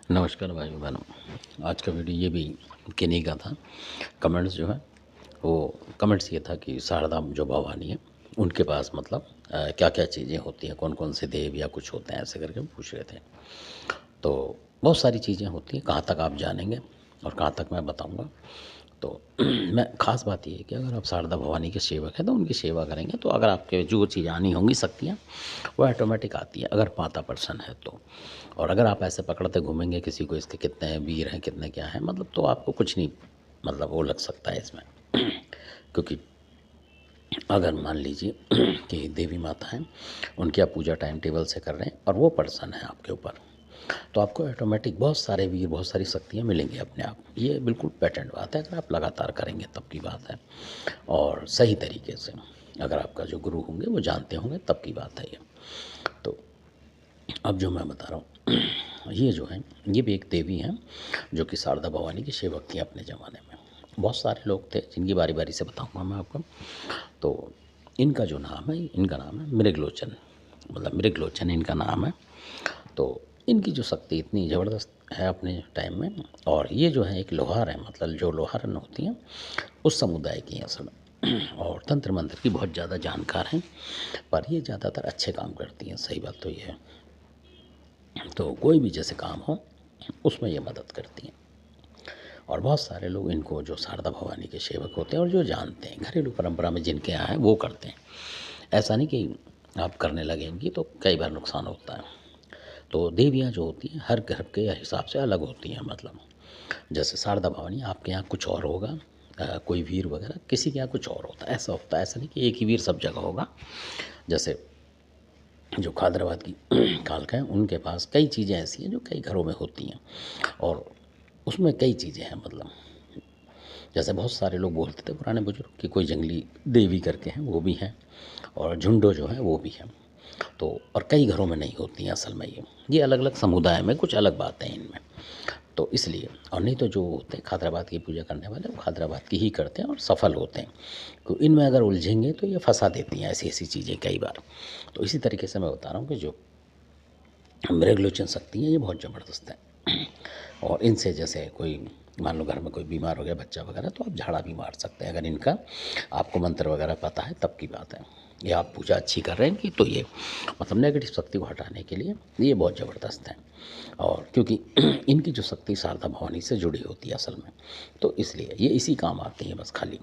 नमस्कार भाइयों बहनों। आज का वीडियो ये भी किन्हीं का था। कमेंट्स जो है वो कमेंट्स ये था कि शारदा जो भवानी है उनके पास मतलब क्या क्या चीज़ें होती हैं, कौन कौन से देव या कुछ होते हैं, ऐसे करके पूछ रहे थे। तो बहुत सारी चीज़ें होती हैं, कहाँ तक आप जानेंगे और कहाँ तक मैं बताऊँगा। तो मैं ख़ास बात ये है कि अगर आप शारदा भवानी के सेवक हैं तो उनकी सेवा करेंगे तो अगर आपके जो चीज़ आनी होंगी शक्तियाँ वो ऑटोमेटिक आती है, अगर पाता पर्सन है तो। और अगर आप ऐसे पकड़ते घूमेंगे किसी को, इसके कितने वीर हैं कितने क्या हैं, मतलब तो आपको कुछ नहीं मतलब वो लग सकता है इसमें। क्योंकि अगर मान लीजिए कि देवी माता हैं, उनकी आप पूजा टाइम टेबल से कर रहे हैं और वो पर्सन है आपके ऊपर, तो आपको ऑटोमेटिक बहुत सारे वीर, बहुत सारी शक्तियाँ मिलेंगी अपने आप। ये बिल्कुल पैटर्न बात है, अगर आप लगातार करेंगे तब की बात है। और सही तरीके से अगर आपका जो गुरु होंगे वो जानते होंगे तब की बात है ये। तो अब जो मैं बता रहा हूँ ये जो है ये भी एक देवी हैं जो कि शारदा भवानी की सेवक थी अपने ज़माने में। बहुत सारे लोग थे जिनकी बारी बारी से बताऊँगा मैं आपको। तो इनका जो नाम है, इनका नाम है मृगलोचन, मतलब मृगलोचन इनका नाम है। तो इनकी जो शक्ति इतनी ज़बरदस्त है अपने टाइम में। और ये जो है एक लोहार है, मतलब जो लोहारन होती हैं उस समुदाय की हैं असल में। और तंत्र मंत्र की बहुत ज़्यादा जानकार हैं, पर ये ज़्यादातर अच्छे काम करती हैं, सही बात तो ये है। तो कोई भी जैसे काम हो उसमें ये मदद करती हैं। और बहुत सारे लोग इनको जो शारदा भवानी के सेवक होते हैं और जो जानते हैं, घरेलू परंपरा में जिनके यहाँ है वो करते हैं। ऐसा नहीं कि आप करने लगेंगी तो कई बार नुकसान होता है। तो देवियाँ जो होती हैं हर घर के हिसाब से अलग होती हैं, मतलब जैसे शारदा भवानी आपके यहाँ कुछ और होगा, कोई वीर वगैरह किसी के यहाँ कुछ और होता है, ऐसा होता है। ऐसा नहीं कि एक ही वीर सब जगह होगा। जैसे जो खादराबाद की कालका है उनके पास कई चीज़ें ऐसी हैं जो कई घरों में होती हैं और उसमें कई चीज़ें हैं, मतलब जैसे बहुत सारे लोग बोलते थे पुराने बुजुर्ग कि कोई जंगली देवी करके हैं, वो भी हैं। और झुंडो जो है वो भी है। तो और कई घरों में नहीं होती हैं असल में ये अलग अलग समुदाय में कुछ अलग बातें हैं इनमें। तो इसलिए और नहीं तो जो होते हैं खादराबाद की पूजा करने वाले वो खादराबाद की ही करते हैं और सफल होते हैं। तो इनमें अगर उलझेंगे तो ये फंसा देती हैं ऐसी ऐसी चीज़ें कई बार। तो इसी तरीके से मैं बता रहा हूँ कि जो मृगलोचन शक्ति है ये बहुत ज़बरदस्त है। और इनसे जैसे कोई मान लो घर में कोई बीमार हो गया बच्चा वगैरह तो आप झाड़ा भी मार सकते हैं, अगर इनका आपको मंत्र वगैरह पता है तब की बात है। ये आप पूजा अच्छी कर रहे हैं कि तो ये मतलब नेगेटिव शक्ति को हटाने के लिए ये बहुत ज़बरदस्त है। और क्योंकि इनकी जो शक्ति शारदा भवानी से जुड़ी होती है असल में, तो इसलिए ये इसी काम आती है बस खाली,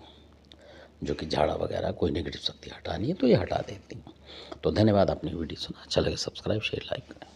जो कि झाड़ा वगैरह कोई नेगेटिव शक्ति हटानी है तो ये हटा देती हैं। तो धन्यवाद, आपने वीडियो सुना, अच्छा लगे सब्सक्राइब शेयर लाइक करें।